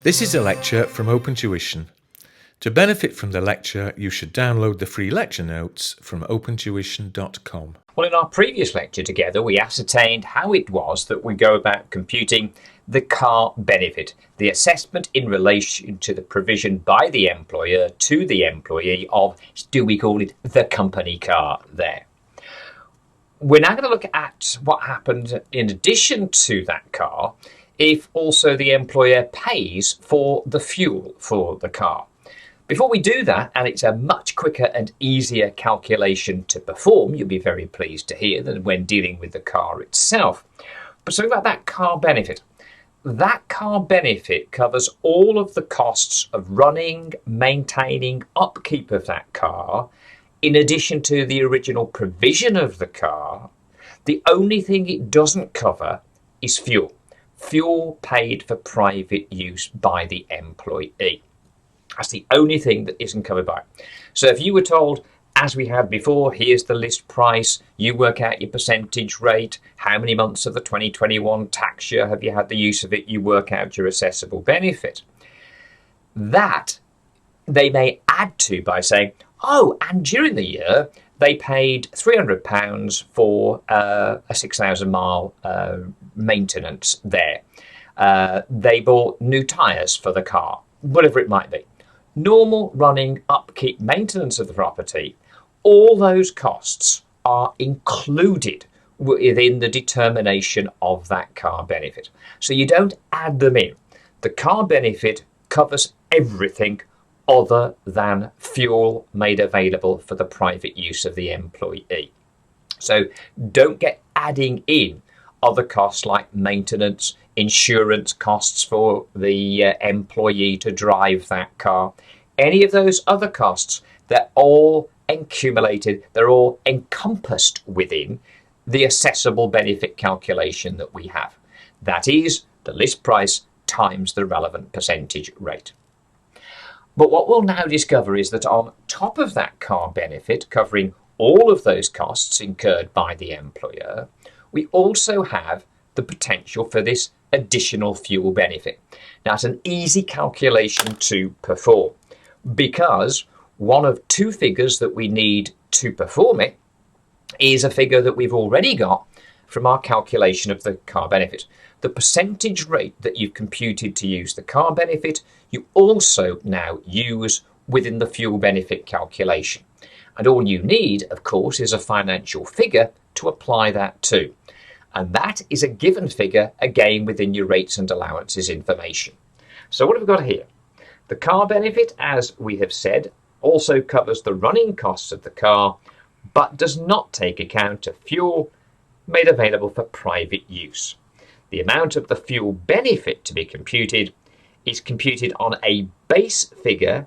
This is a lecture from OpenTuition. To benefit from the lecture, you should download the free lecture notes from opentuition.com. Well, in our previous lecture together, we ascertained how it was that we go about computing the car benefit, the assessment in relation to the provision by the employer to the employee of, do we call it, the company car there. We're now going to look at what happened in addition to that car if also the employer pays for the fuel for the car. Before we do that, and it's a much quicker and easier calculation to perform, you'll be very pleased to hear, than when dealing with the car itself. But so about that car benefit. That car benefit covers all of the costs of running, maintaining, upkeep of that car, in addition to the original provision of the car. The only thing it doesn't cover is fuel. Fuel paid for private use by the employee. That's the only thing that isn't covered by it. So if you were told, as we had before, here's the list price, you work out your percentage rate, how many months of the 2021 tax year have you had the use of it, you work out your assessable benefit. That they may add to by saying, oh, and during the year, they paid £300 for a 6,000 mile maintenance there. They bought new tyres for the car, whatever it might be. Normal running, upkeep, maintenance of the property, all those costs are included within the determination of that car benefit. So you don't add them in. The car benefit covers everything other than fuel made available for the private use of the employee. So don't get adding in other costs like maintenance, insurance costs for the employee to drive that car. Any of those other costs, they're all accumulated, they're all encompassed within the assessable benefit calculation that we have. That is the list price times the relevant percentage rate. But what we'll now discover is that on top of that car benefit, covering all of those costs incurred by the employer, we also have the potential for this additional fuel benefit. Now, it's an easy calculation to perform because one of two figures that we need to perform it is a figure that we've already got from our calculation of the car benefit. The percentage rate that you've computed to use the car benefit, you also now use within the fuel benefit calculation. And all you need, of course, is a financial figure to apply that to. And that is a given figure, again, within your rates and allowances information. So what have we got here? The car benefit, as we have said, also covers the running costs of the car, but does not take account of fuel made available for private use. The amount of the fuel benefit to be computed is computed on a base figure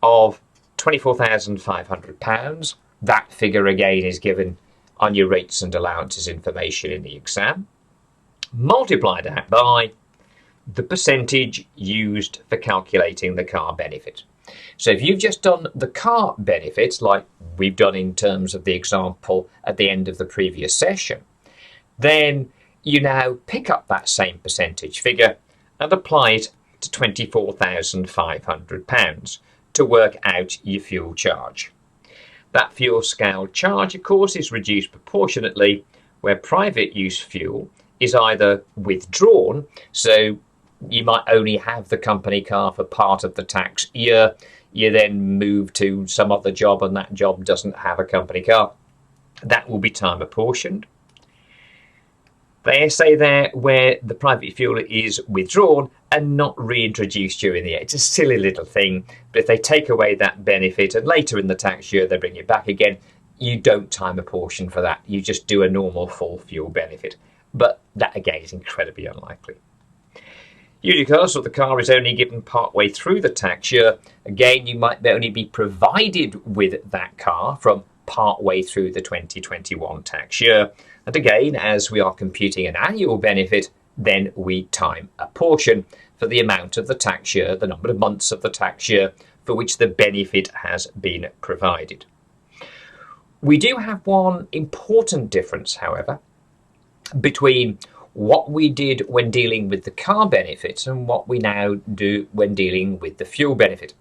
of £24,500. That figure again is given on your rates and allowances information in the exam, multiplied out by the percentage used for calculating the car benefit. So if you've just done the car benefits, like we've done in terms of the example at the end of the previous session, then you now pick up that same percentage figure and apply it to £24,500 to work out your fuel charge. That fuel scale charge, of course, is reduced proportionately where private use fuel is either withdrawn, so you might only have the company car for part of the tax year, you then move to some other job and that job doesn't have a company car. That will be time apportioned. They say there where the private fuel is withdrawn and not reintroduced during the year. It's a silly little thing, but if they take away that benefit and later in the tax year they bring it back again, you don't time apportion for that. You just do a normal full fuel benefit. But that again is incredibly unlikely. Usually, because the car is only given part way through the tax year, again you might only be provided with that car from part way through the 2021 tax year. And again, as we are computing an annual benefit, then we time apportion for the amount of the tax year, the number of months of the tax year for which the benefit has been provided. We do have one important difference, however, between what we did when dealing with the car benefit and what we now do when dealing with the fuel benefit.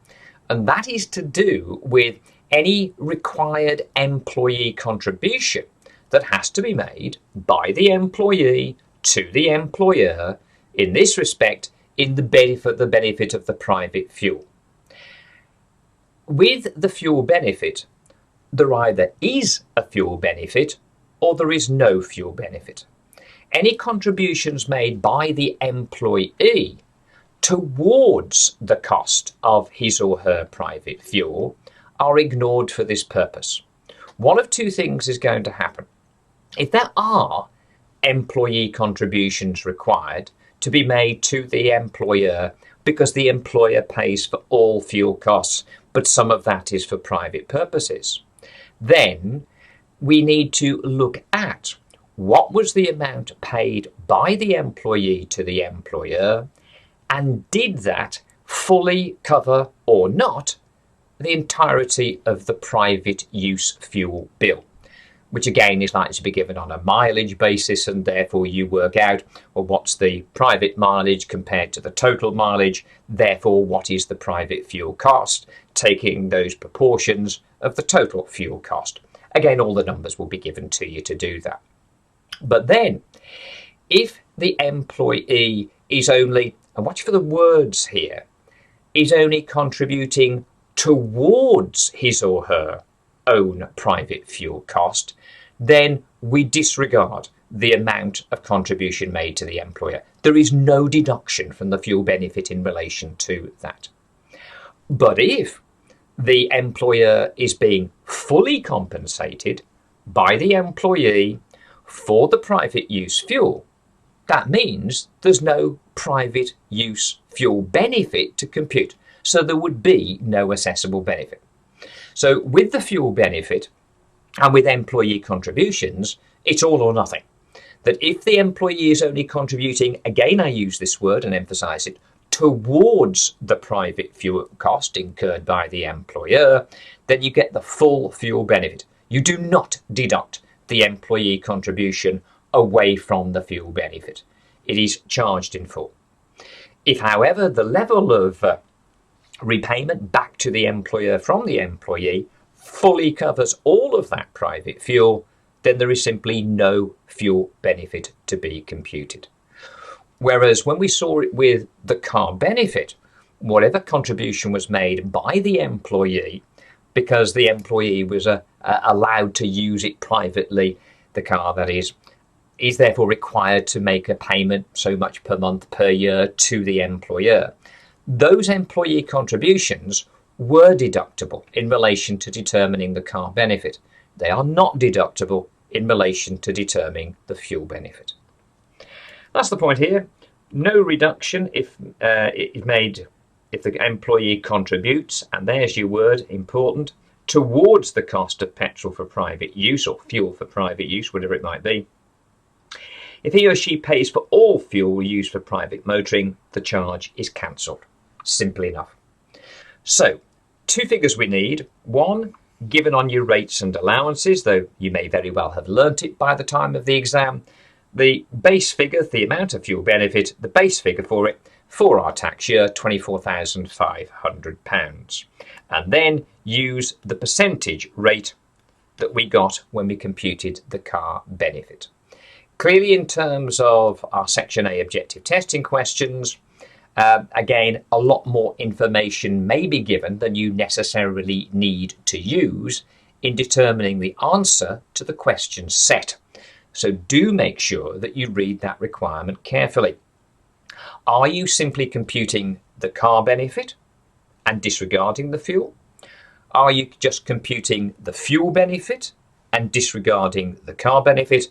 And that is to do with any required employee contribution that has to be made by the employee to the employer, in this respect, in the benefit of the private fuel. With the fuel benefit, there either is a fuel benefit or there is no fuel benefit. Any contributions made by the employee towards the cost of his or her private fuel are ignored for this purpose. One of two things is going to happen. If there are employee contributions required to be made to the employer because the employer pays for all fuel costs, but some of that is for private purposes, then we need to look at what was the amount paid by the employee to the employer, and did that fully cover or not the entirety of the private use fuel bill, which again is likely to be given on a mileage basis, and therefore you work out, well, what's the private mileage compared to the total mileage, therefore what is the private fuel cost, taking those proportions of the total fuel cost. Again, all the numbers will be given to you to do that. But then, if the employee is only, and watch for the words here, is only contributing towards his or her own private fuel cost, then we disregard the amount of contribution made to the employer. There is no deduction from the fuel benefit in relation to that. But if the employer is being fully compensated by the employee for the private use fuel, that means there's no private use fuel benefit to compute. So there would be no assessable benefit. So with the fuel benefit and with employee contributions, it's all or nothing. That if the employee is only contributing, again I use this word and emphasize it, towards the private fuel cost incurred by the employer, then you get the full fuel benefit. You do not deduct the employee contribution away from the fuel benefit. It is charged in full. If, however, the level of repayment back to the employer from the employee fully covers all of that private fuel, then there is simply no fuel benefit to be computed. Whereas when we saw it with the car benefit, whatever contribution was made by the employee, because the employee was allowed to use it privately, the car that is therefore required to make a payment so much per month per year to the employer. Those employee contributions were deductible in relation to determining the car benefit. They are not deductible in relation to determining the fuel benefit. That's the point here. No reduction if the employee contributes, and there's your word, important, towards the cost of petrol for private use or fuel for private use, whatever it might be. If he or she pays for all fuel used for private motoring, the charge is cancelled. Simple enough. So, two figures we need. One, given on your rates and allowances, though you may very well have learnt it by the time of the exam. The base figure, the amount of fuel benefit, the base figure for it, for our tax year, £24,500. And then use the percentage rate that we got when we computed the car benefit. Clearly, in terms of our Section A objective testing questions, again, a lot more information may be given than you necessarily need to use in determining the answer to the question set. So do make sure that you read that requirement carefully. Are you simply computing the car benefit and disregarding the fuel? Are you just computing the fuel benefit and disregarding the car benefit?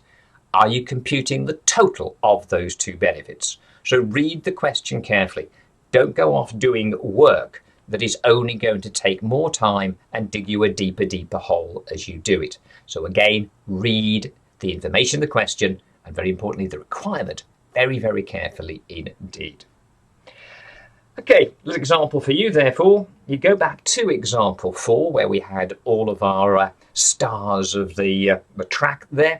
Are you computing the total of those two benefits? So read the question carefully. Don't go off doing work that is only going to take more time and dig you a deeper hole as you do it. So again, read the information in the question, and very importantly, the requirement, very carefully indeed. Okay, little example for you, therefore. You go back to example 4, where we had all of our stars of the track there.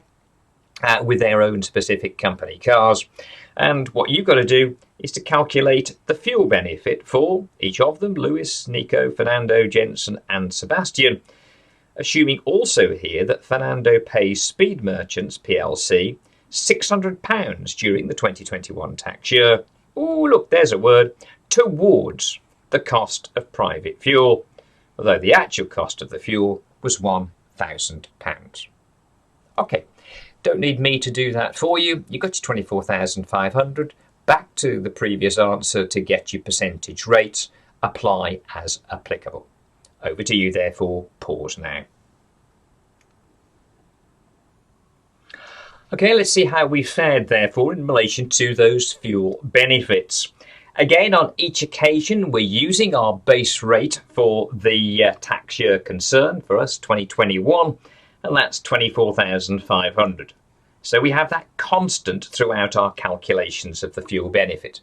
with their own specific company cars. And what you've got to do is to calculate the fuel benefit for each of them, Lewis, Nico, Fernando, Jensen and Sebastian, assuming also here that Fernando pays Speed Merchants plc £600 during the 2021 tax year. Oh, look, there's a word, towards the cost of private fuel, although the actual cost of the fuel was £1,000. Okay, don't need me to do that for you. You got your 24,500. Back to the previous answer to get your percentage rates. Apply as applicable. Over to you, therefore. Pause now. Okay, let's see how we fared, therefore, in relation to those fuel benefits. Again, on each occasion, we're using our base rate for the tax year concerned, for us, 2021, and that's 24,500. So we have that constant throughout our calculations of the fuel benefit.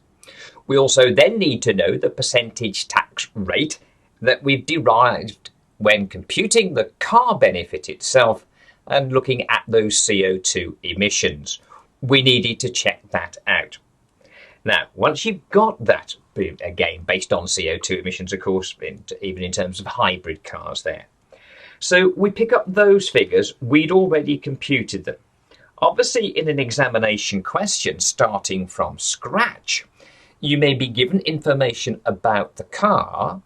We also then need to know the percentage tax rate that we've derived when computing the car benefit itself and looking at those CO2 emissions. We needed to check that out. Now, once you've got that, again, based on CO2 emissions, of course, even in terms of hybrid cars there. So we pick up those figures, we'd already computed them. Obviously, in an examination question starting from scratch, you may be given information about the car,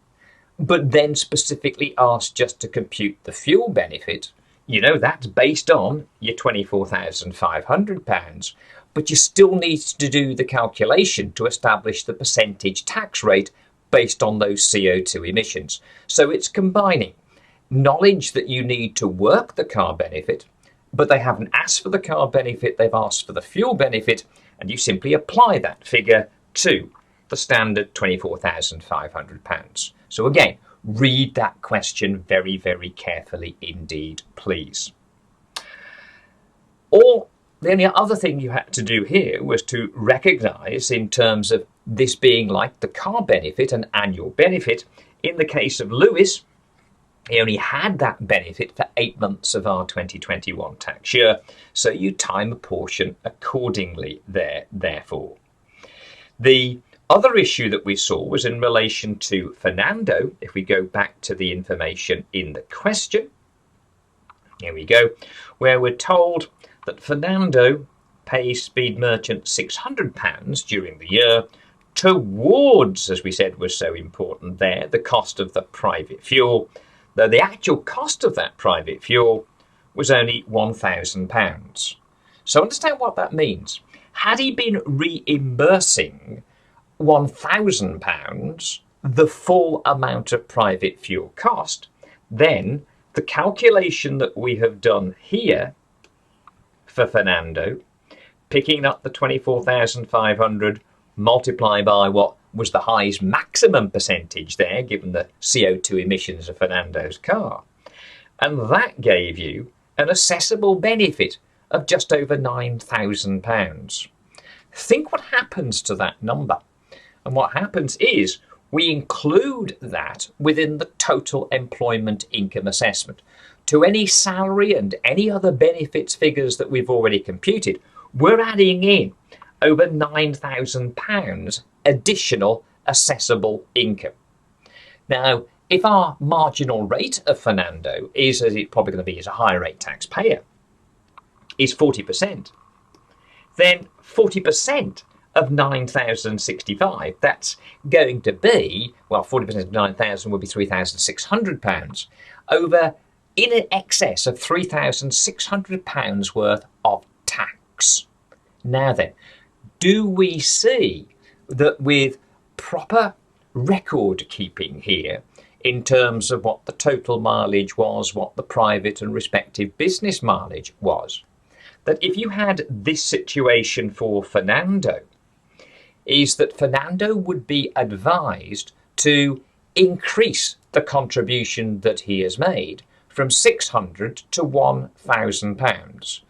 but then specifically asked just to compute the fuel benefit. You know, that's based on your £24,500, but you still need to do the calculation to establish the percentage tax rate based on those CO2 emissions. So it's combining knowledge that you need to work the car benefit, but they haven't asked for the car benefit, they've asked for the fuel benefit, and you simply apply that figure to the standard £24,500. So again, read that question very, very carefully indeed, please. Or the only other thing you had to do here was to recognise, in terms of this being like the car benefit and annual benefit, in the case of Lewis, he only had that benefit for 8 months of our 2021 tax year, so you time a portion accordingly therefore. The other issue that we saw was in relation to Fernando. If we go back to the information in the question, here we go, where we're told that Fernando pays Speed Merchant £600 during the year towards, as we said was so important there, the cost of the private fuel, though the actual cost of that private fuel was only £1,000. So understand what that means. Had he been reimbursing £1,000, the full amount of private fuel cost, then the calculation that we have done here for Fernando, picking up the 24,500 multiplied by what was the highest maximum percentage there, given the CO2 emissions of Fernando's car. And that gave you an assessable benefit of just over £9,000. Think what happens to that number. And what happens is we include that within the total employment income assessment. To any salary and any other benefits figures that we've already computed, we're adding in over £9,000 additional assessable income. Now, if our marginal rate of Fernando is, as it's probably going to be as a higher rate taxpayer, is 40%, then 40% of 9,065, that's going to be, well, 40% of 9,000 would be £3,600, over in excess of £3,600 worth of tax. Now then, do we see that with proper record keeping here, in terms of what the total mileage was, what the private and respective business mileage was, that if you had this situation for Fernando, is that Fernando would be advised to increase the contribution that he has made from £600 to £1,000,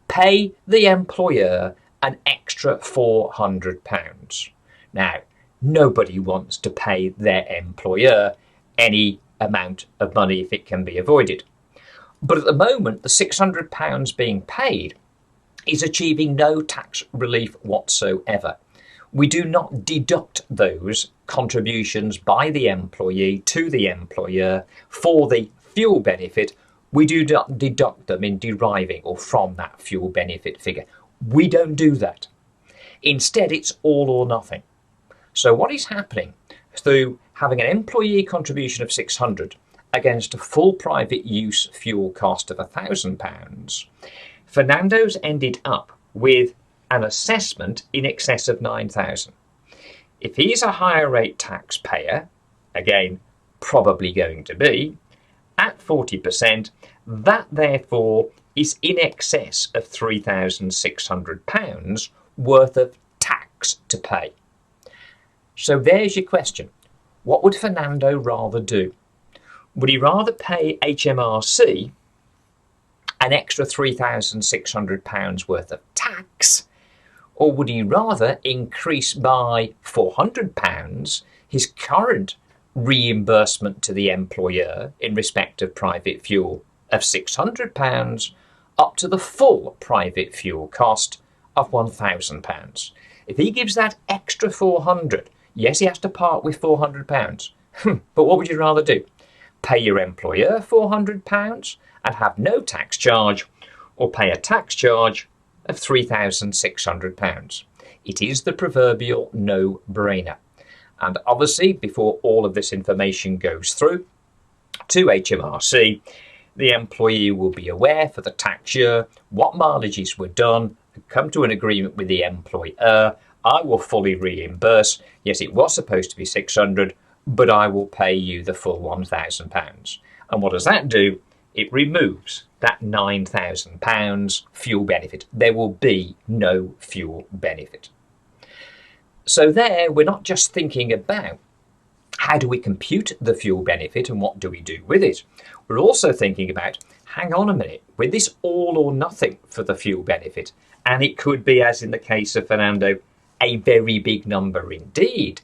pay the employer an extra £400. Now, nobody wants to pay their employer any amount of money if it can be avoided. But at the moment, the £600 being paid is achieving no tax relief whatsoever. We do not deduct those contributions by the employee to the employer for the fuel benefit. We do not deduct them in deriving or from that fuel benefit figure. We don't do that. Instead, it's all or nothing. So what is happening through having an employee contribution of £600 against a full private use fuel cost of £1,000, Fernando's ended up with an assessment in excess of £9,000. If he's a higher rate taxpayer, again, probably going to be, at 40%, that therefore is in excess of £3,600 worth of tax to pay. So there's your question. What would Fernando rather do? Would he rather pay HMRC an extra £3,600 worth of tax, or would he rather increase by £400 his current reimbursement to the employer in respect of private fuel of £600 up to the full private fuel cost of £1,000? If he gives that extra £400, yes, he has to part with £400. But what would you rather do? Pay your employer £400 and have no tax charge, or pay a tax charge of £3,600? It is the proverbial no-brainer. And obviously, before all of this information goes through to HMRC, the employee will be aware for the tax year what mileages were done, come to an agreement with the employer. I will fully reimburse. Yes, it was supposed to be £600, but I will pay you the full £1,000. And what does that do? It removes that £9,000 fuel benefit. There will be no fuel benefit. So there, we're not just thinking about how do we compute the fuel benefit and what do we do with it. We're also thinking about, hang on a minute, with this all or nothing for the fuel benefit, and it could be, as in the case of Fernando, a very big number indeed.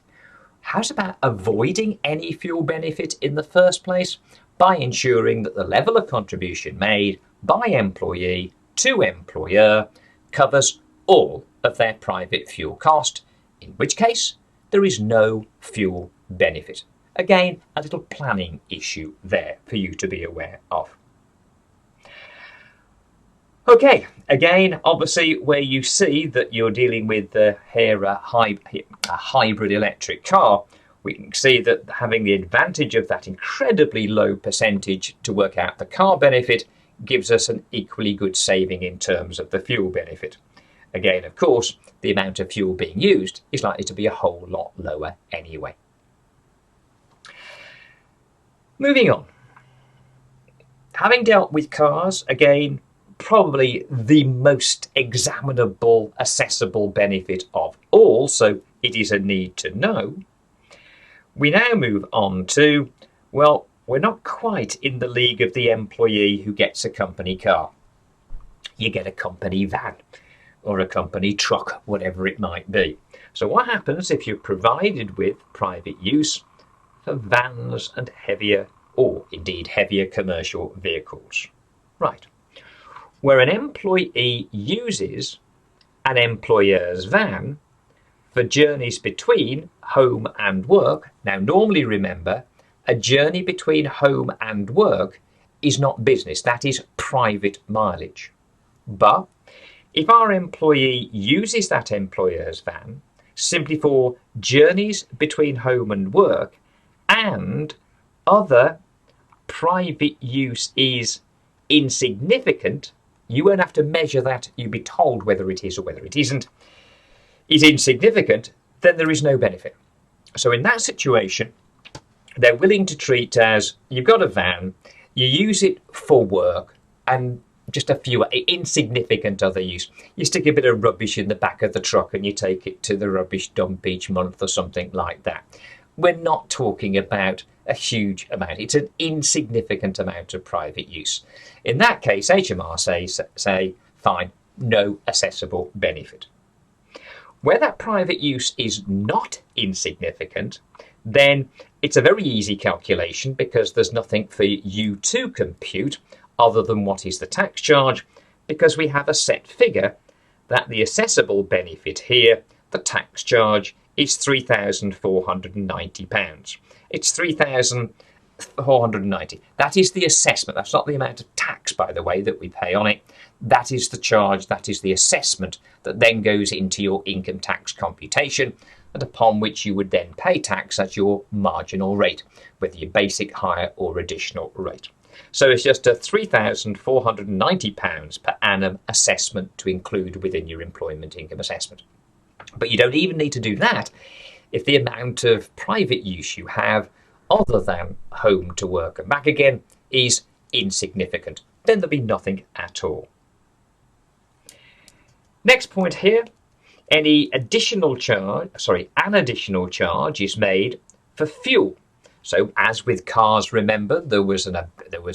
How's about avoiding any fuel benefit in the first place by ensuring that the level of contribution made by employee to employer covers all of their private fuel cost, in which case there is no fuel benefit. Again, a little planning issue there for you to be aware of. Okay, again, obviously where you see that you're dealing with a hybrid electric car, we can see that having the advantage of that incredibly low percentage to work out the car benefit gives us an equally good saving in terms of the fuel benefit. Again, of course, the amount of fuel being used is likely to be a whole lot lower anyway. Moving on. Having dealt with cars, again, probably the most examinable, accessible benefit of all, so it is a need to know. We now move on to, well, we're not quite in the league of the employee who gets a company car. You get a company van or a company truck, whatever it might be. So what happens if you're provided with private use for vans and heavier, or indeed heavier commercial vehicles? Right. Where an employee uses an employer's van for journeys between home and work. Now, normally remember, a journey between home and work is not business, that is private mileage. But if our employee uses that employer's van simply for journeys between home and work, and other private use is insignificant, you won't have to measure that, you'll be told whether it is or whether it isn't, is insignificant, then there is no benefit. So in that situation, they're willing to treat as, you've got a van, you use it for work, and just a few insignificant other use. You stick a bit of rubbish in the back of the truck and you take it to the rubbish dump each month or something like that. We're not talking about a huge amount. It's an insignificant amount of private use. In that case, HMRC say, fine, no assessable benefit. Where that private use is not insignificant, then it's a very easy calculation because there's nothing for you to compute other than what is the tax charge, because we have a set figure that the assessable benefit here, the tax charge, is £3,490. It's £3,490. That is the assessment. That's not the amount of tax, by the way, that we pay on it. That is the charge, that is the assessment that then goes into your income tax computation, and upon which you would then pay tax at your marginal rate, whether your basic, higher or additional rate. So it's just a £3,490 per annum assessment to include within your employment income assessment. But you don't even need to do that if the amount of private use you have other than home to work and back again is insignificant. Then there'll be nothing at all. Next point here, an additional charge is made for fuel. So as with cars, remember, there was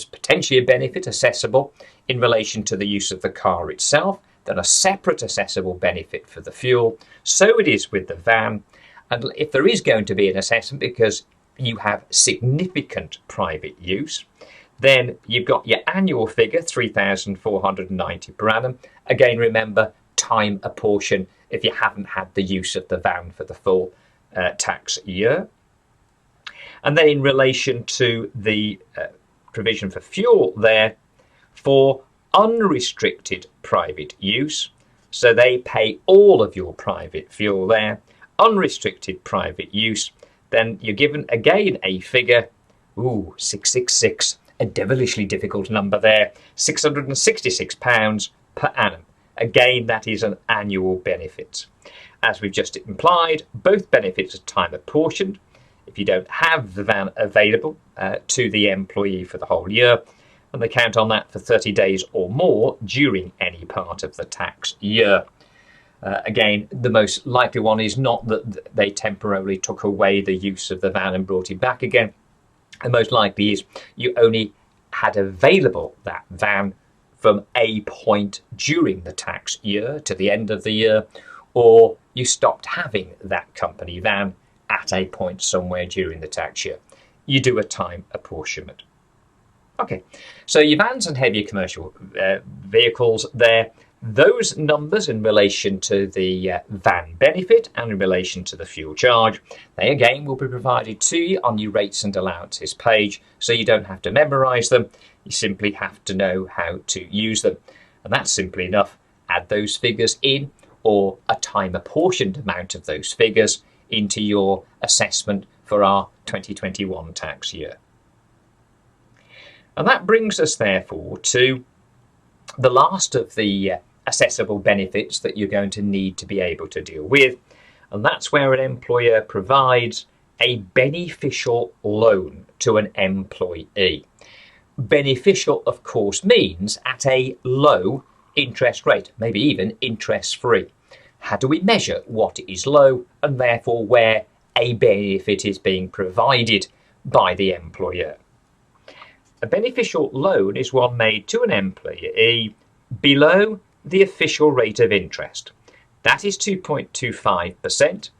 potentially a benefit assessable in relation to the use of the car itself, then a separate assessable benefit for the fuel. So it is with the van. And if there is going to be an assessment because you have significant private use, then you've got your annual figure, £3,490 per annum. Again, remember, time apportion if you haven't had the use of the van for the full tax year. And then in relation to the provision for fuel there, for unrestricted private use, so they pay all of your private fuel there, unrestricted private use, then you're given again a figure, 666, a devilishly difficult number there, £666 per annum. Again, that is an annual benefit. As we've just implied, both benefits are time apportioned. If you don't have the van available to the employee for the whole year, and they count on that for 30 days or more during any part of the tax year. Again, the most likely one is not that they temporarily took away the use of the van and brought it back again. The most likely is you only had available that van from a point during the tax year to the end of the year, or you stopped having that company van at a point somewhere during the tax year. You do a time apportionment. Okay, so your vans and heavier commercial vehicles there, those numbers in relation to the van benefit and in relation to the fuel charge, they again will be provided to you on your rates and allowances page, so you don't have to memorise them, you simply have to know how to use them. And that's simply enough. Add those figures in, or a time apportioned amount of those figures, into your assessment for our 2021 tax year. And that brings us therefore to the last of the assessable benefits that you're going to need to be able to deal with, and that's where an employer provides a beneficial loan to an employee. Beneficial, of course, means at a low interest rate, maybe even interest-free. How do we measure what is low and therefore where a benefit is being provided by the employer? A beneficial loan is one made to an employee below the official rate of interest. That is 2.25%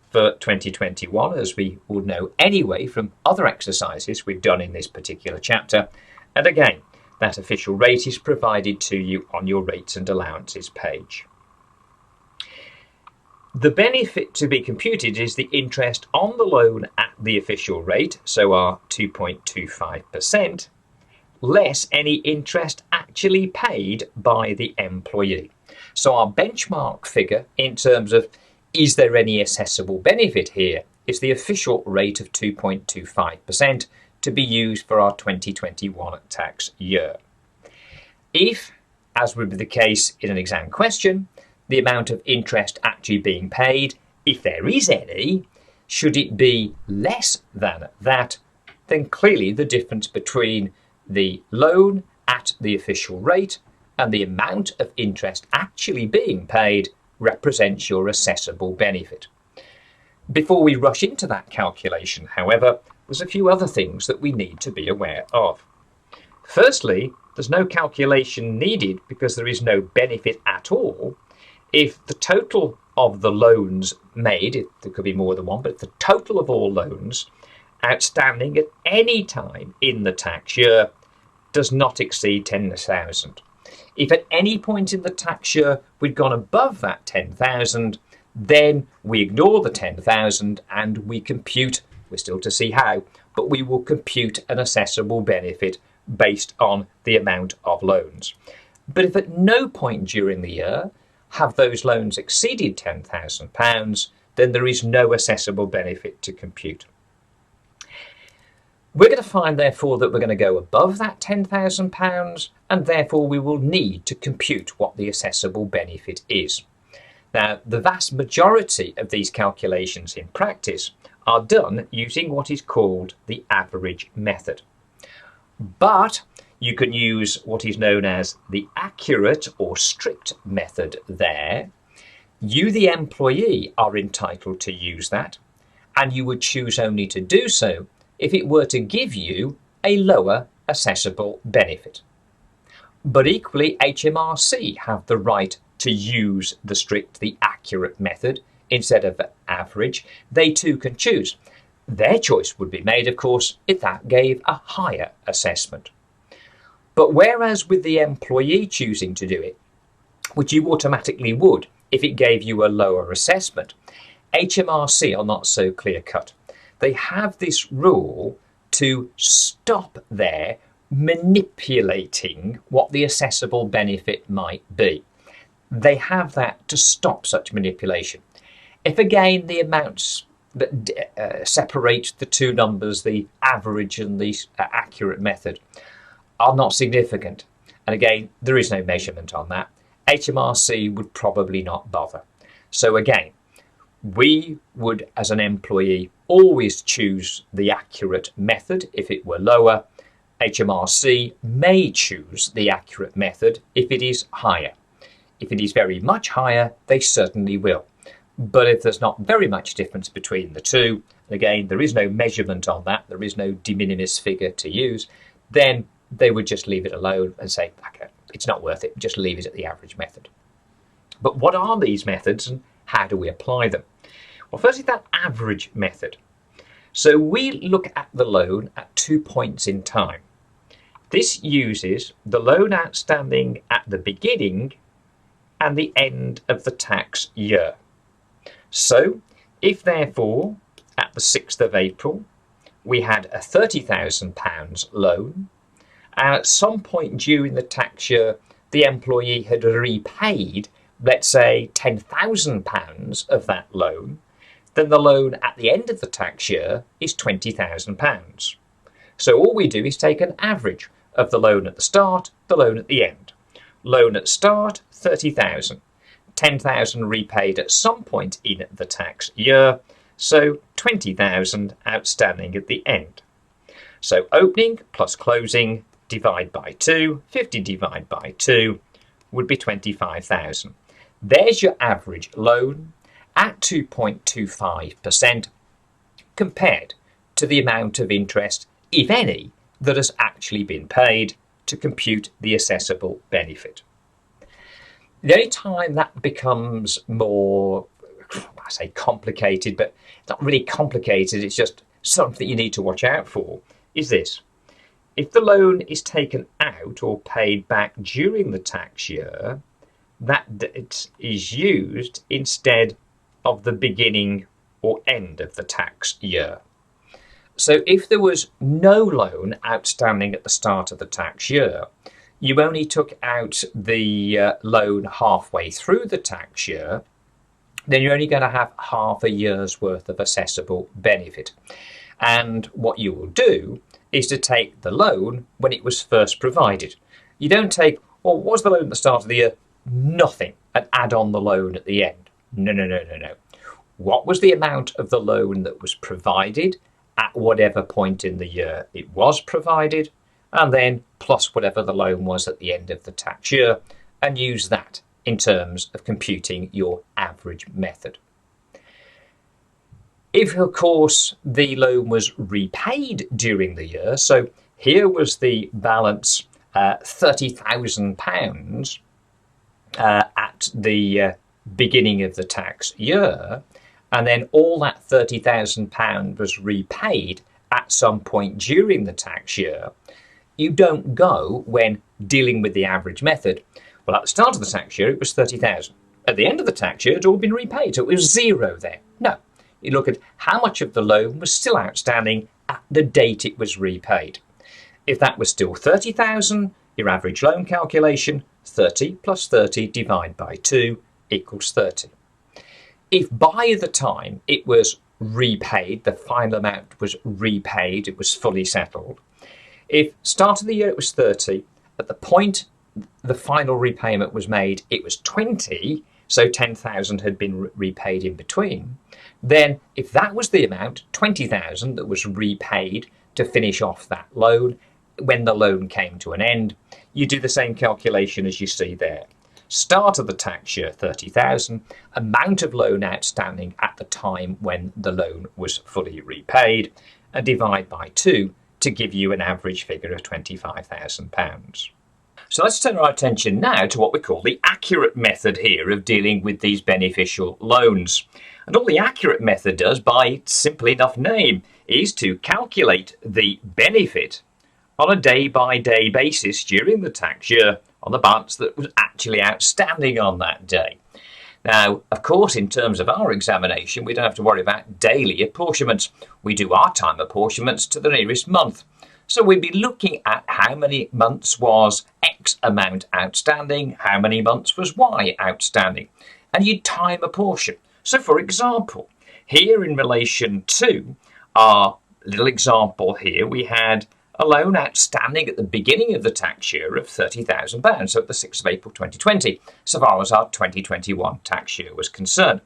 for 2021, as we would know anyway from other exercises we've done in this particular chapter. And again, that official rate is provided to you on your rates and allowances page. The benefit to be computed is the interest on the loan at the official rate, so our 2.25%, less any interest actually paid by the employee. So our benchmark figure in terms of is there any assessable benefit here is the official rate of 2.25% to be used for our 2021 tax year. If, as would be the case in an exam question, the amount of interest actually being paid, if there is any, should it be less than that, then clearly the difference between the loan at the official rate and the amount of interest actually being paid represents your assessable benefit. Before we rush into that calculation, however, there's a few other things that we need to be aware of. Firstly, there's no calculation needed because there is no benefit at all if the total of the loans made, there could be more than one, but if the total of all loans outstanding at any time in the tax year does not exceed 10,000. If at any point in the tax year we'd gone above that 10,000, then we ignore the 10,000 and we compute, we're still to see how, but we will compute an assessable benefit based on the amount of loans. But if at no point during the year have those loans exceeded £10,000, then there is no assessable benefit to compute. We're going to find, therefore, that we're going to go above that £10,000, and therefore we will need to compute what the assessable benefit is. Now, the vast majority of these calculations in practice are done using what is called the average method. But you can use what is known as the accurate or strict method there. You, the employee, are entitled to use that, and you would choose only to do so if it were to give you a lower assessable benefit. But equally, HMRC have the right to use the accurate method instead of the average. They too can choose. Their choice would be made, of course, if that gave a higher assessment. But whereas with the employee choosing to do it, which you automatically would if it gave you a lower assessment, HMRC are not so clear-cut. They have this rule to stop their manipulating what the assessable benefit might be. They have that to stop such manipulation. If again the amounts that separate the two numbers, the average and the accurate method, are not significant, and again there is no measurement on that, HMRC would probably not bother. So again, we would, as an employee, always choose the accurate method if it were lower. HMRC may choose the accurate method if it is higher. If it is very much higher, they certainly will. But if there's not very much difference between the two, and again, there is no measurement on that, there is no de minimis figure to use, then they would just leave it alone and say, okay, it's not worth it, just leave it at the average method. But what are these methods and how do we apply them? Well, firstly, that average method. So we look at the loan at 2 points in time. This uses the loan outstanding at the beginning and the end of the tax year. So if therefore at the 6th of April we had a £30,000 loan, and at some point during the tax year the employee had repaid, let's say, £10,000 of that loan, then the loan at the end of the tax year is £20,000. So all we do is take an average of the loan at the start, the loan at the end. Loan at start, 30,000. 10,000 repaid at some point in the tax year, so 20,000 outstanding at the end. So opening plus closing, divide by 2, 50 divided by 2 would be 25,000. There's your average loan at 2.25% compared to the amount of interest, if any, that has actually been paid to compute the assessable benefit. The only time that becomes more, I say complicated, but it's not really complicated, it's just something you need to watch out for, is this. If the loan is taken out or paid back during the tax year, that debt is used instead of the beginning or end of the tax year. So if there was no loan outstanding at the start of the tax year, you only took out the loan halfway through the tax year, then you're only going to have half a year's worth of assessable benefit. And what you will do is to take the loan when it was first provided. You don't take, well, what was the loan at the start of the year? Nothing, and add on the loan at the end. No. What was the amount of the loan that was provided at whatever point in the year it was provided, and then plus whatever the loan was at the end of the tax year, and use that in terms of computing your average method. If, of course, the loan was repaid during the year, so here was the balance, £30,000 at the beginning of the tax year, and then all that £30,000 was repaid at some point during the tax year, you don't go when dealing with the average method. Well, at the start of the tax year, it was 30,000. At the end of the tax year, it had all been repaid, so it was zero there. No, you look at how much of the loan was still outstanding at the date it was repaid. If that was still 30,000, your average loan calculation, 30 plus 30 divided by 2 equals 30. If by the time it was repaid, the final amount was repaid, it was fully settled. If start of the year it was 30, at the point the final repayment was made, it was 20, so 10,000 had been repaid in between. Then if that was the amount, 20,000 that was repaid to finish off that loan, when the loan came to an end, you do the same calculation as you see there. Start of the tax year, 30,000, amount of loan outstanding at the time when the loan was fully repaid, and divide by 2 to give you an average figure of £25,000. So let's turn our attention now to what we call the accurate method here of dealing with these beneficial loans. And all the accurate method does, by its simple enough name, is to calculate the benefit on a day-by-day basis during the tax year on the balance that was actually outstanding on that day. Now, of course, in terms of our examination, we don't have to worry about daily apportionments. We do our time apportionments to the nearest month. So we'd be looking at how many months was X amount outstanding, how many months was Y outstanding, and you'd time apportion. So, for example, here in relation to our little example here, we had a loan outstanding at the beginning of the tax year of £30,000, so at the 6th of April 2020, so far as our 2021 tax year was concerned.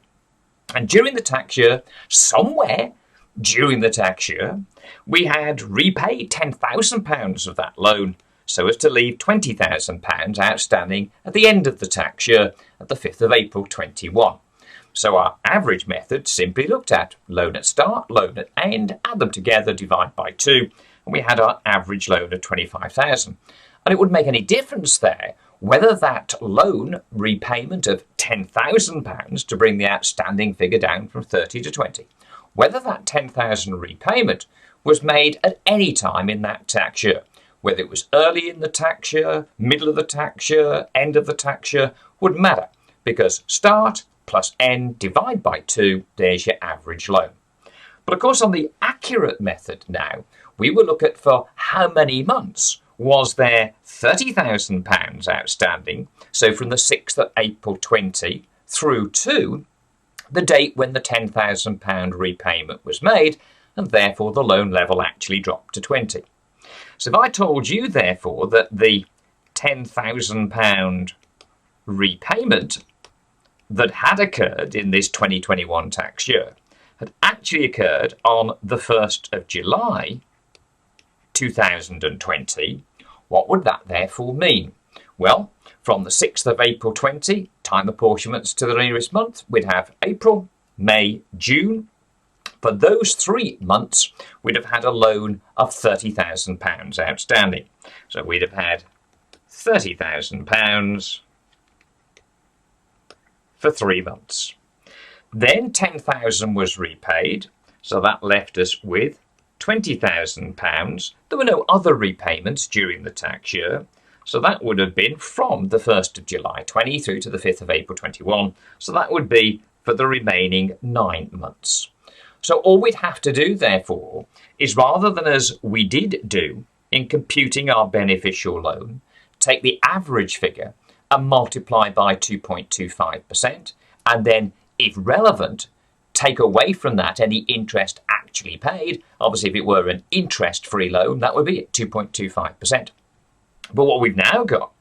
And during the tax year, somewhere during the tax year, we had repaid £10,000 of that loan, so as to leave £20,000 outstanding at the end of the tax year at the 5th of April 21. So our average method simply looked at loan at start, loan at end, add them together, divide by 2, and we had our average loan of £25,000. And it wouldn't make any difference there whether that loan repayment of £10,000 to bring the outstanding figure down from 30 to 20, whether that £10,000 repayment was made at any time in that tax year, whether it was early in the tax year, middle of the tax year, end of the tax year, wouldn't matter, because start plus end divide by 2, there's your average loan. But of course, on the accurate method now, we will look at for how many months was there £30,000 outstanding, so from the 6th of April 20 through to the date when the £10,000 repayment was made, and therefore the loan level actually dropped to 20. So if I told you, therefore, that the £10,000 repayment that had occurred in this 2021 tax year had actually occurred on the 1st of July 2020, what would that therefore mean? Well, from the 6th of April 20, time apportionments to the nearest month, we'd have April, May, June. For those 3 months, we'd have had a loan of £30,000 outstanding. So we'd have had £30,000 for 3 months. Then 10,000 was repaid, so that left us with £20,000. There were no other repayments during the tax year, so that would have been from the 1st of July 20 through to the 5th of April 21. So that would be for the remaining 9 months. So all we'd have to do, therefore, is rather than as we did do in computing our beneficial loan, take the average figure and multiply by 2.25%, and then, if relevant, take away from that any interest actually paid. Obviously, if it were an interest-free loan, that would be at 2.25%. But what we've now got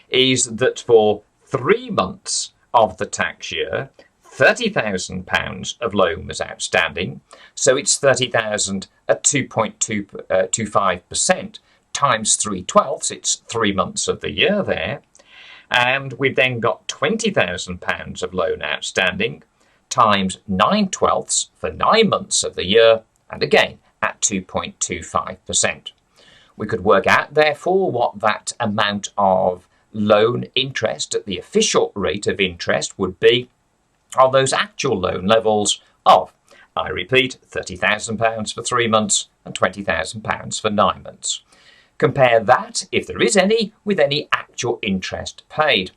is that for 3 months of the tax year, £30,000 of loan was outstanding, so it's 30,000 at 2.25% times 3/12, it's 3 months of the year there, and we've then got £20,000 of loan outstanding times 9/12 for 9 months of the year, and again at 2.25%. We could work out, therefore, what that amount of loan interest at the official rate of interest would be on those actual loan levels of, I repeat, £30,000 for 3 months and £20,000 for 9 months. Compare that, if there is any, with any actual interest paid.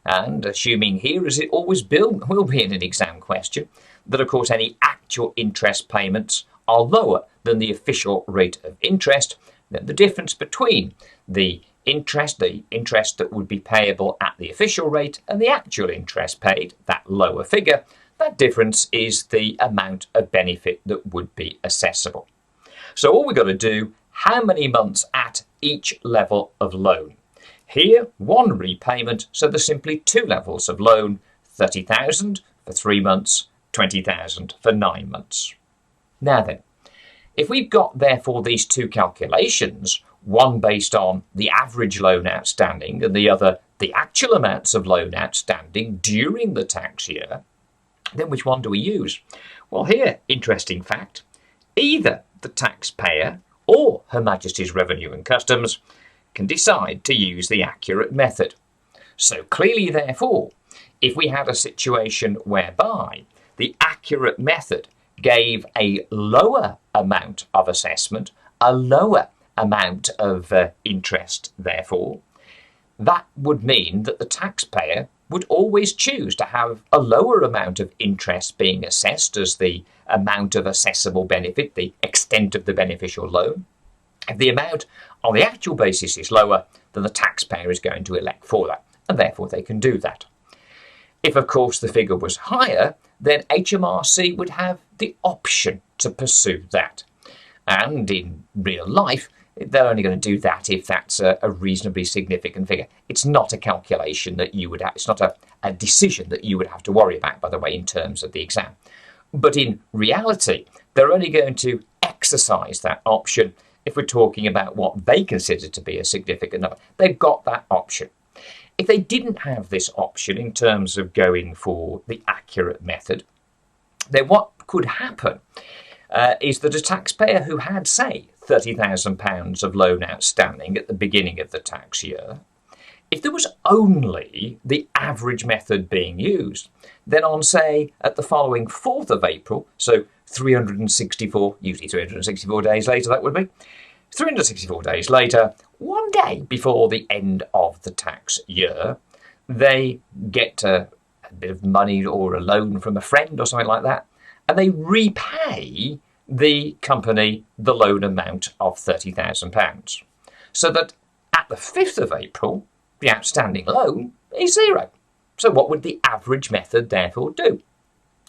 And assuming here, as it always will be in an exam question, that of course any actual interest payments are lower than the official rate of interest, then the difference between the interest that would be payable at the official rate and the actual interest paid, that lower figure, that difference is the amount of benefit that would be assessable. So all we've got to do, how many months at each level of loan? Here, one repayment, so there's simply two levels of loan, 30,000 for 3 months, 20,000 for 9 months. Now then, if we've got therefore these two calculations, one based on the average loan outstanding and the other the actual amounts of loan outstanding during the tax year, then which one do we use? Well, here, interesting fact, either the taxpayer or Her Majesty's Revenue and Customs can decide to use the accurate method. So clearly, therefore, if we had a situation whereby the accurate method gave a lower amount of assessment, a lower amount of interest, therefore, that would mean that the taxpayer would always choose to have a lower amount of interest being assessed as the amount of assessable benefit, the extent of the beneficial loan. If the amount on the actual basis is lower, then the taxpayer is going to elect for that, and therefore they can do that. If, of course, the figure was higher, then HMRC would have the option to pursue that. And in real life, they're only going to do that if that's a reasonably significant figure. It's not a calculation that you would have, it's not a decision that you would have to worry about, by the way, in terms of the exam. But in reality, they're only going to exercise that option if we're talking about what they consider to be a significant number. They've got that option. If they didn't have this option in terms of going for the accurate method, then what could happen is that a taxpayer who had, say, £30,000 of loan outstanding at the beginning of the tax year, if there was only the average method being used, then on, say, at the following 4th of April, so 364, usually 364 days later that would be, 364 days later, one day before the end of the tax year, they get a bit of money or a loan from a friend or something like that, and they repay the company the loan amount of £30,000. So that at the 5th of April, the outstanding loan is zero. So what would the average method therefore do?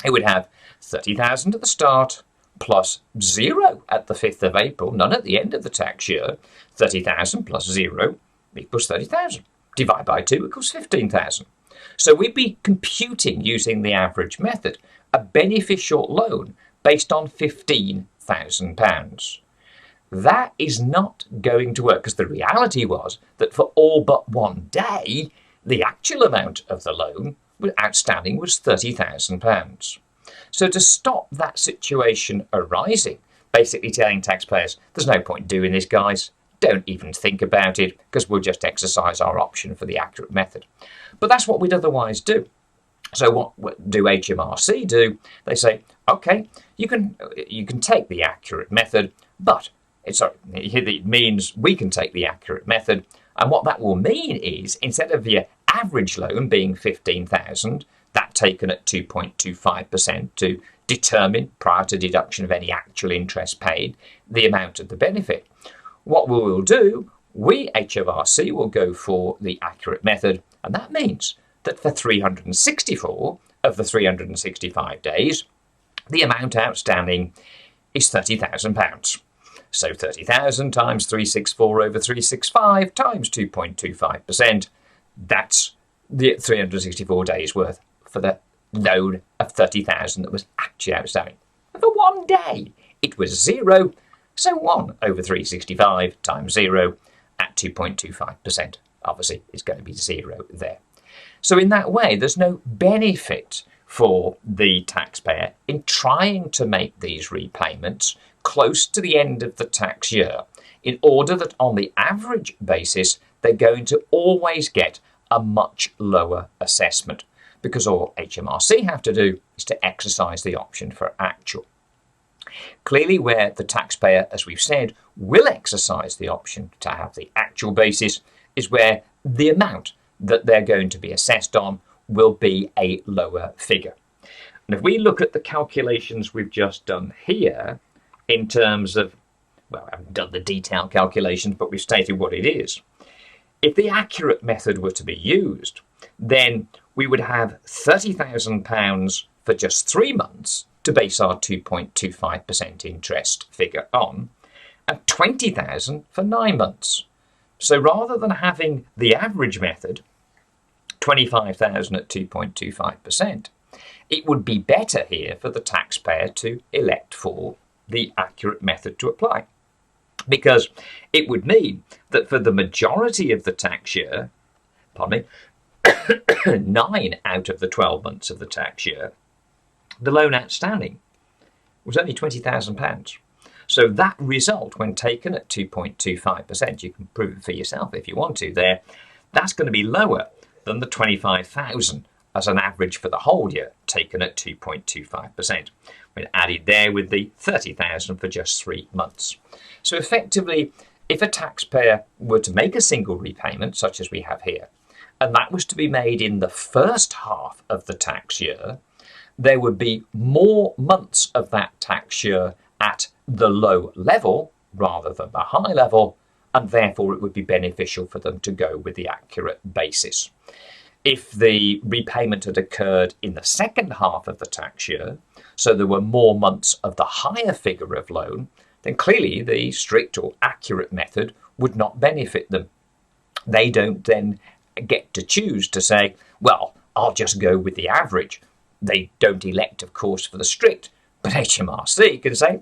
It would have 30,000 at the start plus 0 at the 5th of April, none at the end of the tax year. 30,000 plus 0 equals 30,000. Divide by 2 equals 15,000. So we'd be computing, using the average method, a beneficial loan based on £15,000. That is not going to work, because the reality was that for all but one day, the actual amount of the loan outstanding was £30,000. So to stop that situation arising, basically telling taxpayers, there's no point doing this, guys, don't even think about it, because we'll just exercise our option for the accurate method. But that's what we'd otherwise do. So what do HMRC do? They say, okay, you can take the accurate method, but it means we can take the accurate method, and what that will mean is, instead of your average loan being 15,000, that taken at 2.25% to determine, prior to deduction of any actual interest paid, the amount of the benefit. What we will do, we, HMRC, will go for the accurate method, and that means that for 364 of the 365 days, the amount outstanding is £30,000. So 30,000 times 364 over 365 times 2.25%, that's the 364 days worth for the loan of 30,000 that was actually outstanding. And for one day, it was 0, so 1 over 365 times 0 at 2.25%. Obviously, it's going to be 0 there. So in that way, there's no benefit for the taxpayer in trying to make these repayments close to the end of the tax year, in order that on the average basis, they're going to always get a much lower assessment, because all HMRC have to do is to exercise the option for actual. Clearly, where the taxpayer, as we've said, will exercise the option to have the actual basis is where the amount that they're going to be assessed on will be a lower figure. And if we look at the calculations we've just done here in terms of, well, I haven't done the detailed calculations, but we've stated what it is. If the accurate method were to be used, then we would have £30,000 for just 3 months to base our 2.25% interest figure on, and £20,000 for 9 months. So rather than having the average method, 25,000 at 2.25%, it would be better here for the taxpayer to elect for the accurate method to apply, because it would mean that for the majority of the tax year, 9 out of the 12 months of the tax year, the loan outstanding was only £20,000. So that result, when taken at 2.25%, you can prove it for yourself if you want to there, that's going to be lower than the 25,000 as an average for the whole year, taken at 2.25%. When added there with the 30,000 for just 3 months. So effectively, if a taxpayer were to make a single repayment, such as we have here, and that was to be made in the first half of the tax year, there would be more months of that tax year at the low level rather than the high level, and therefore it would be beneficial for them to go with the accurate basis. If the repayment had occurred in the second half of the tax year, so there were more months of the higher figure of loan, then clearly the strict or accurate method would not benefit them. They don't then get to choose to say, well, I'll just go with the average. They don't elect, of course, for the strict, but HMRC can say,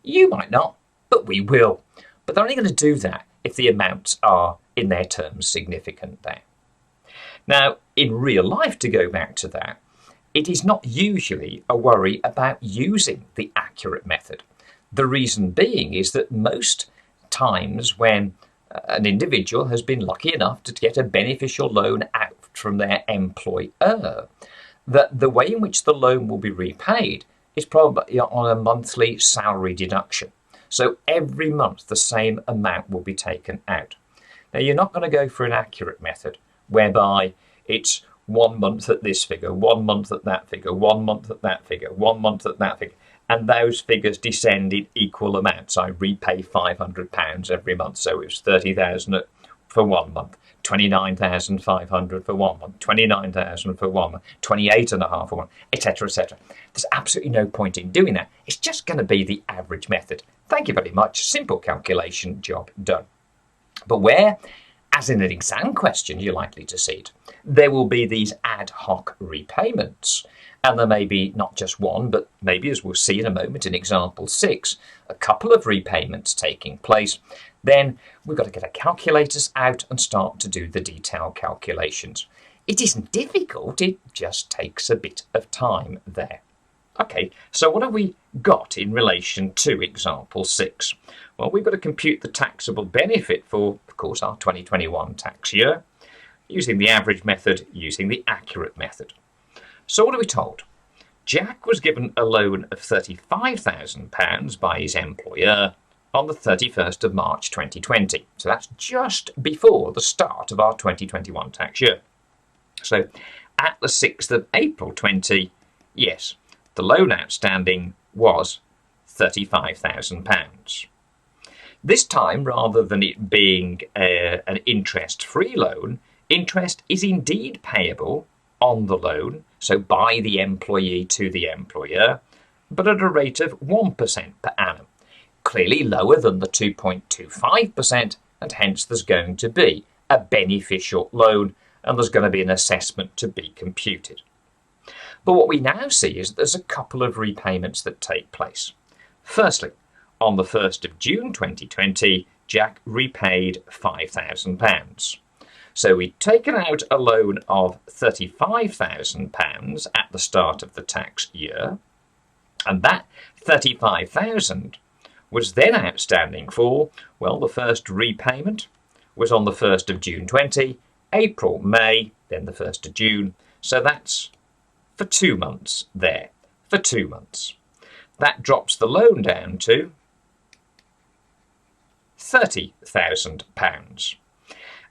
you might not, but we will. But they're only going to do that if the amounts are, in their terms, significant there. Now, in real life, to go back to that, it is not usually a worry about using the accurate method. The reason being is that most times when an individual has been lucky enough to get a beneficial loan out from their employer, that the way in which the loan will be repaid is probably on a monthly salary deduction. So every month the same amount will be taken out. Now, you're not going to go for an accurate method whereby it's 1 month at this figure, 1 month at that figure, 1 month at that figure, 1 month at that figure, and those figures descend in equal amounts. I repay £500 every month, so it's 30,000 for 1 month, 29,500 for 1 month, 29,000 for 1 month, 28.5 for 1, etc., etc. There's absolutely no point in doing that. It's just going to be the average method. Thank you very much. Simple calculation, job done. But where, as in an exam question, you're likely to see it, there will be these ad hoc repayments. And there may be not just one, but maybe, as we'll see in a moment in example 6, a couple of repayments taking place. Then we've got to get our calculators out and start to do the detailed calculations. It isn't difficult, it just takes a bit of time there. Okay, so what have we got in relation to example 6? Well, we've got to compute the taxable benefit for, of course, our 2021 tax year, using the average method, using the accurate method. So what are we told? Jack was given a loan of £35,000 by his employer on the 31st of March 2020. So that's just before the start of our 2021 tax year. So at the 6th of April 20, yes, the loan outstanding was £35,000. This time, rather than it being an interest-free loan, interest is indeed payable on the loan, so by the employee to the employer, but at a rate of 1% per annum, clearly lower than the 2.25%, and hence there's going to be a beneficial loan and there's going to be an assessment to be computed. But what we now see is that there's a couple of repayments that take place. Firstly, on the 1st of June 2020, Jack repaid £5,000. So we'd taken out a loan of £35,000 at the start of the tax year, and that £35,000 was then outstanding for, well, the first repayment was on the 1st of June 20, April, May, then the 1st of June. So that's for 2 months there, for 2 months. that drops the loan down to £30,000.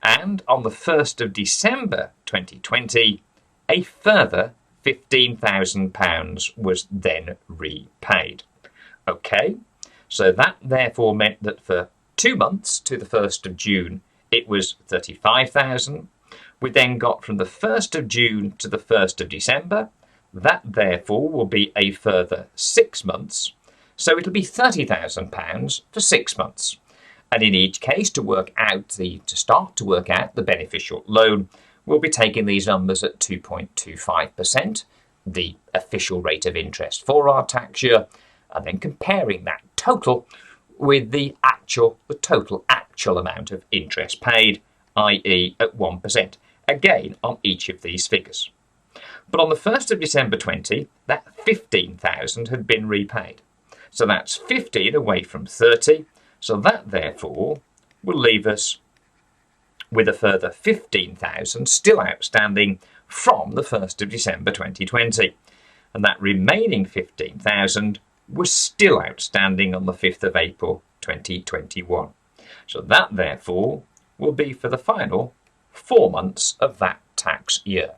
And on the 1st of December 2020, a further £15,000 was then repaid. Okay, so that therefore meant that for 2 months to the 1st of June, it was £35,000. We then got from the 1st of June to the 1st of December. That therefore will be a further 6 months. So it'll be £30,000 for 6 months. And in each case, to start to work out the beneficial loan, we'll be taking these numbers at 2.25%, the official rate of interest for our tax year, and then comparing that total with the total actual amount of interest paid, i.e. at 1%, again on each of these figures. But on the 1st of December 20, that £15,000 had been repaid. So that's 15 away from 30. So that, therefore, will leave us with a further £15,000 still outstanding from the 1st of December 2020. And that remaining £15,000 was still outstanding on the 5th of April 2021. So that, therefore, will be for the final 4 months of that tax year.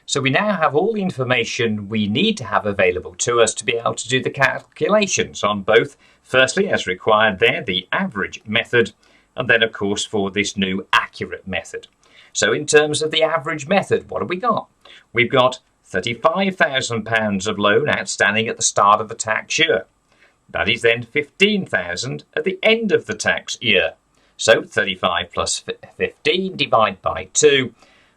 So we now have all the information we need to have available to us to be able to do the calculations on both, firstly, as required there, the average method, and then, of course, for this new accurate method. So in terms of the average method, what have we got? We've got £35,000 of loan outstanding at the start of the tax year. That is then £15,000 at the end of the tax year. So 35 plus 15 divided by 2.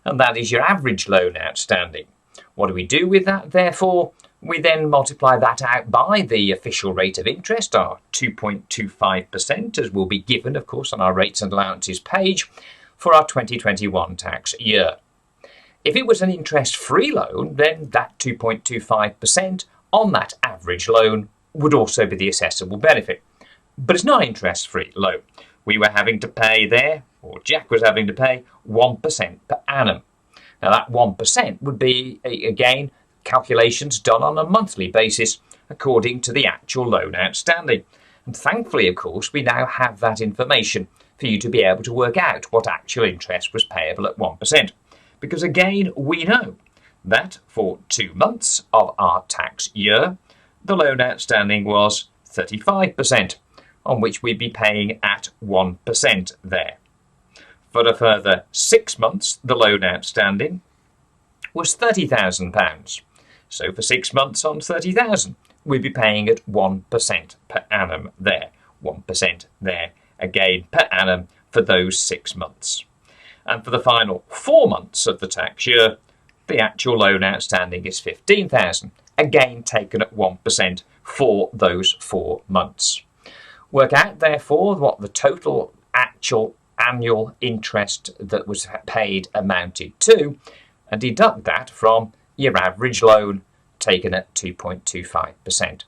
And that is your average loan outstanding. What do we do with that, therefore? We then multiply that out by the official rate of interest, our 2.25%, as will be given, of course, on our rates and allowances page for our 2021 tax year. If it was an interest-free loan, then that 2.25% on that average loan would also be the assessable benefit. But it's not an interest-free loan. We were having to pay there, or Jack was having to pay, 1% per annum. Now that 1% would be, again, calculations done on a monthly basis according to the actual loan outstanding. And thankfully, of course, we now have that information for you to be able to work out what actual interest was payable at 1%. Because again, we know that for 2 months of our tax year, the loan outstanding was 35%, on which we'd be paying at 1% there. For a further 6 months, the loan outstanding was £30,000. So for 6 months on 30,000, we'd be paying at 1% per annum there. 1% there, again, per annum for those 6 months. And for the final 4 months of the tax year, the actual loan outstanding is £15,000, again taken at 1% for those 4 months. Work out, therefore, what the total actual annual interest that was paid amounted to, and deduct that from your average loan taken at 2.25%.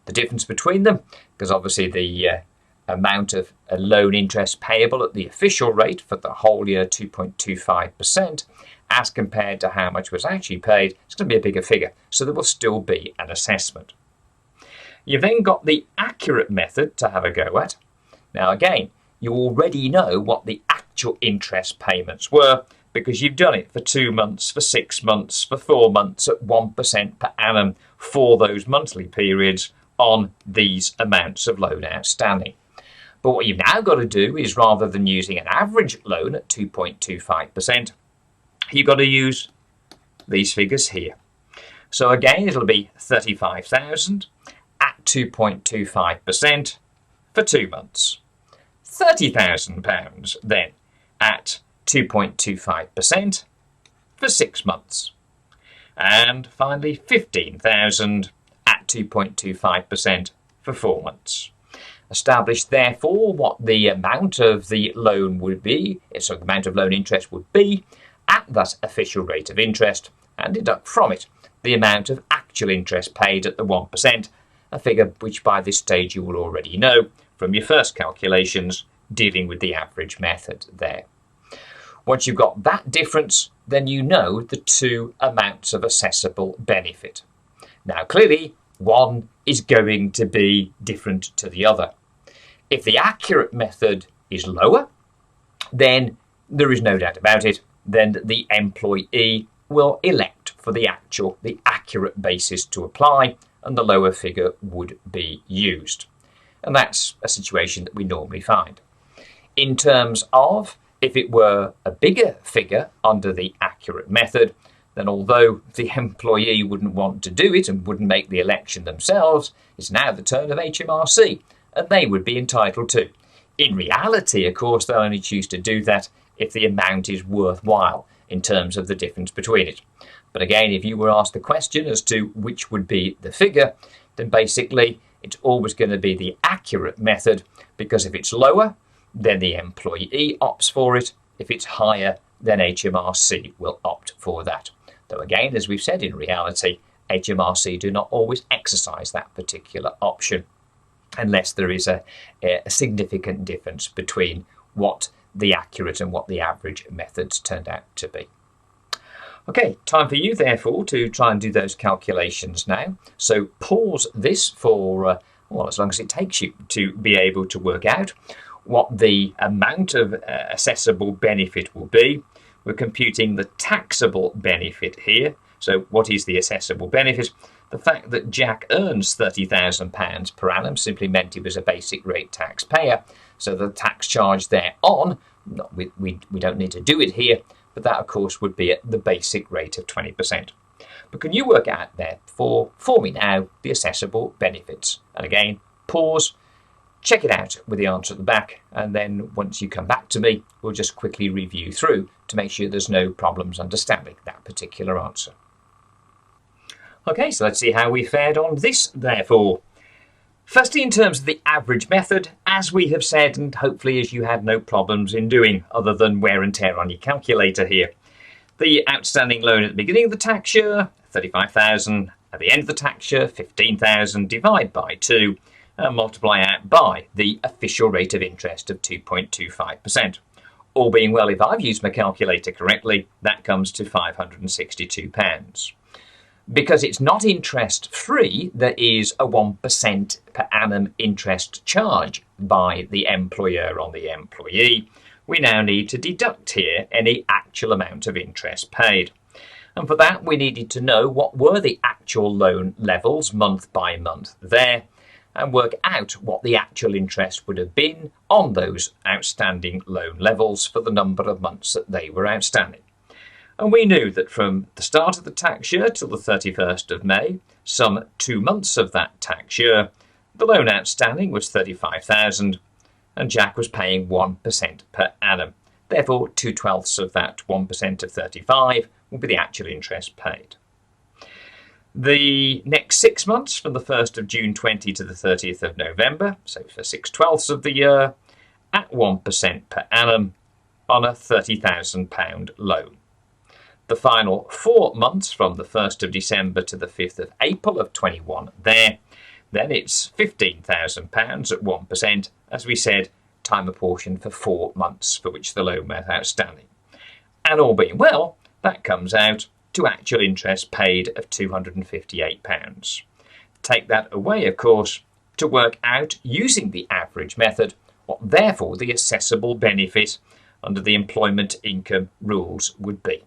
The difference between them, because obviously the amount of loan interest payable at the official rate for the whole year, 2.25%, as compared to how much was actually paid, it's going to be a bigger figure, so there will still be an assessment. You've then got the accurate method to have a go at. Now again, you already know what the actual interest payments were because you've done it for 2 months, for 6 months, for 4 months at 1% per annum for those monthly periods on these amounts of loan outstanding. But what you've now got to do is, rather than using an average loan at 2.25%, you've got to use these figures here. So again, it'll be 35,000 at 2.25% for 2 months. £30,000 then at 2.25% for 6 months. And finally, 15,000 at 2.25% for 4 months. Establish, therefore, what the amount of the loan would be, so the amount of loan interest would be at that official rate of interest, and deduct from it the amount of actual interest paid at the 1%, a figure which by this stage you will already know from your first calculations dealing with the average method there. Once you've got that difference, then you know the two amounts of assessable benefit. Now clearly, one is going to be different to the other. If the accurate method is lower, then there is no doubt about it, then the employee will elect for the accurate basis to apply, and the lower figure would be used. And that's a situation that we normally find. In terms of if it were a bigger figure under the accurate method, then although the employee wouldn't want to do it and wouldn't make the election themselves, it's now the turn of HMRC, and they would be entitled to. In reality, of course, they'll only choose to do that if the amount is worthwhile in terms of the difference between it. But again, if you were asked the question as to which would be the figure, then basically it's always going to be the accurate method, because if it's lower, then the employee opts for it. If it's higher, then HMRC will opt for that. Though again, as we've said, in reality, HMRC do not always exercise that particular option unless there is a significant difference between what the accurate and what the average methods turned out to be. Okay, time for you, therefore, to try and do those calculations now. So pause this for, as long as it takes you to be able to work out what the amount of assessable benefit will be. We're computing the taxable benefit here. So what is the assessable benefit? The fact that Jack earns £30,000 per annum simply meant he was a basic rate taxpayer. So the tax charge thereon, we don't need to do it here, but that of course would be at the basic rate of 20%. But can you work out there for me now the assessable benefits? And again, pause, check it out with the answer at the back, and then once you come back to me, we'll just quickly review through to make sure there's no problems understanding that particular answer. Okay, so let's see how we fared on this, therefore. Firstly, in terms of the average method, as we have said, and hopefully as you had no problems in doing, other than wear and tear on your calculator here, the outstanding loan at the beginning of the tax year, 35,000, at the end of the tax year, 15,000, divide by 2, and multiply out by the official rate of interest of 2.25%. All being well, if I've used my calculator correctly, that comes to £562. Because it's not interest-free, there is a 1% per annum interest charge by the employer on the employee. We now need to deduct here any actual amount of interest paid. And for that, we needed to know what were the actual loan levels month by month there, and work out what the actual interest would have been on those outstanding loan levels for the number of months that they were outstanding. And we knew that from the start of the tax year till the 31st of May, some 2 months of that tax year, the loan outstanding was 35,000 and Jack was paying 1% per annum. Therefore, 2/12 of that 1% of 35 will be the actual interest paid. The next 6 months, from the 1st of June 20 to the 30th of November, so for 6/12 of the year, at 1% per annum on a £30,000 loan. The final 4 months, from the 1st of December to the 5th of April of 21 there, then it's £15,000 at 1%, as we said, time apportioned for 4 months for which the loan was outstanding. And all being well, that comes out to actual interest paid of £258. Take that away, of course, to work out, using the average method, what therefore the assessable benefit under the employment income rules would be.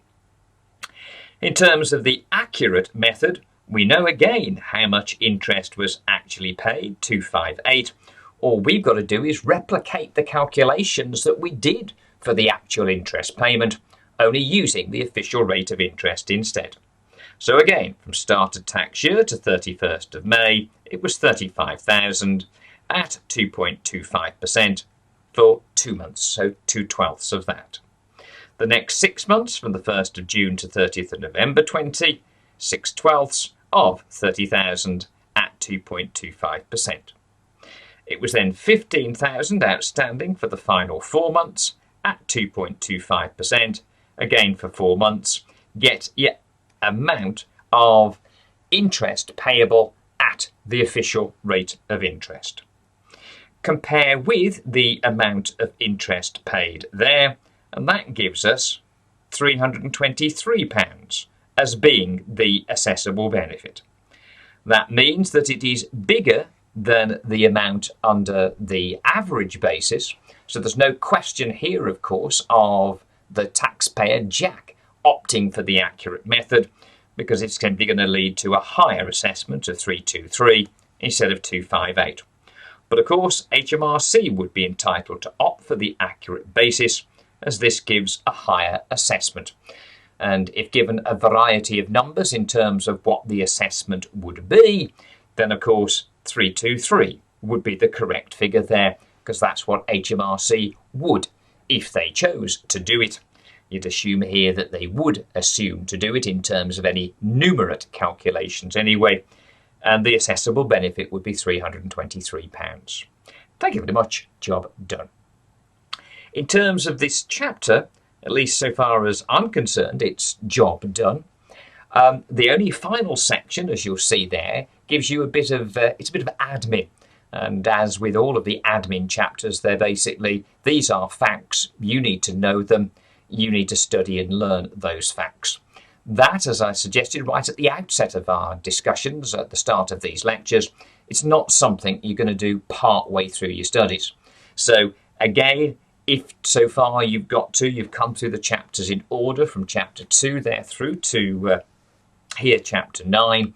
In terms of the accurate method, we know again how much interest was actually paid, 258. All we've got to do is replicate the calculations that we did for the actual interest payment, only using the official rate of interest instead. So again, from start of tax year to 31st of May, it was 35,000 at 2.25% for 2 months, so 2/12 of that. The next 6 months, from the 1st of June to 30th of November 20, 6/12 of 30,000 at 2.25%. It was then 15,000 outstanding for the final 4 months at 2.25%, again for 4 months, yet amount of interest payable at the official rate of interest. Compare with the amount of interest paid there, and that gives us £323 as being the assessable benefit. That means that it is bigger than the amount under the average basis. So there's no question here, of course, of the taxpayer Jack opting for the accurate method, because it's simply going to lead to a higher assessment of 323 instead of 258. But of course, HMRC would be entitled to opt for the accurate basis, as this gives a higher assessment. And if given a variety of numbers in terms of what the assessment would be, then of course 323 would be the correct figure there, because that's what HMRC would, if they chose to do it. You'd assume here that they would assume to do it in terms of any numerate calculations anyway, and the assessable benefit would be £323. Thank you very much, job done. In terms of this chapter, at least so far as I'm concerned, it's job done. The only final section, as you'll see there, gives you a bit of admin. And as with all of the admin chapters, they're basically, these are facts, you need to know them, you need to study and learn those facts. That, as I suggested right at the outset of our discussions at the start of these lectures, it's not something you're going to do part way through your studies. So again, if so far you've come through the chapters in order from chapter 2 there through to here chapter 9,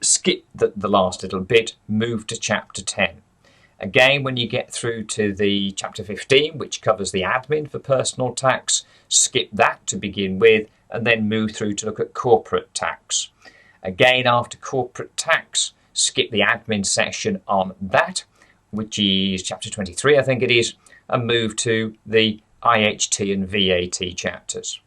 skip the last little bit, move to chapter 10. Again, when you get through to the chapter 15, which covers the admin for personal tax, skip that to begin with, and then move through to look at corporate tax. Again, after corporate tax, skip the admin section on that, which is chapter 23, I think it is, and move to the IHT and VAT chapters.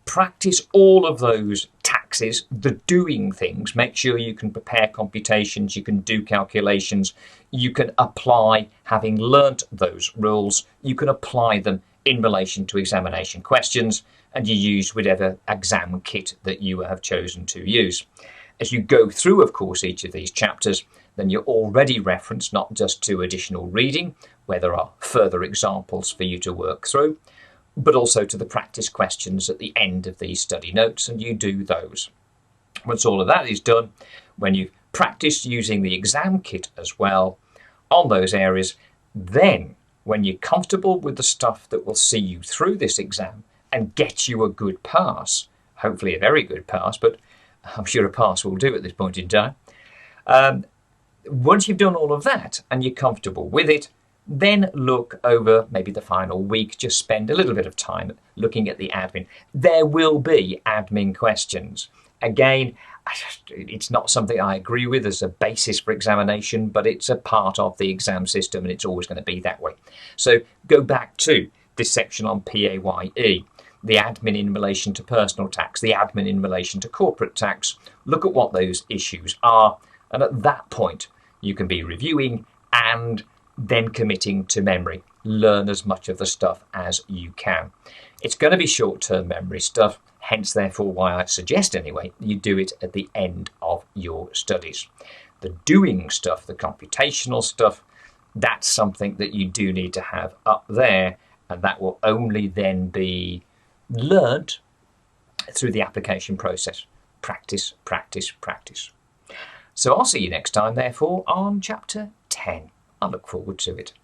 Practice all of those taxes, the doing things. Make sure you can prepare computations, you can do calculations, you can apply, having learnt those rules, you can apply them in relation to examination questions, and you use whatever exam kit that you have chosen to use. As you go through, of course, each of these chapters, then you're already referenced not just to additional reading, where there are further examples for you to work through, but also to the practice questions at the end of these study notes, and you do those. Once all of that is done, when you've practiced using the exam kit as well on those areas, then when you're comfortable with the stuff that will see you through this exam and get you a good pass, hopefully a very good pass, but I'm sure a pass will do at this point in time. Once you've done all of that and you're comfortable with it, then look over maybe the final week, just spend a little bit of time looking at the admin. There will be admin questions. Again, it's not something I agree with as a basis for examination, but it's a part of the exam system and it's always going to be that way. So go back to this section on PAYE, the admin in relation to personal tax, the admin in relation to corporate tax. Look at what those issues are, and at that point you can be reviewing and then committing to memory. Learn as much of the stuff as you can. It's going to be short-term memory stuff, hence therefore why I suggest anyway you do it at the end of your studies. The doing stuff, the computational stuff, that's something that you do need to have up there, and that will only then be learnt through the application process. Practice, practice, practice. So I'll see you next time therefore on chapter 10. I look forward to it.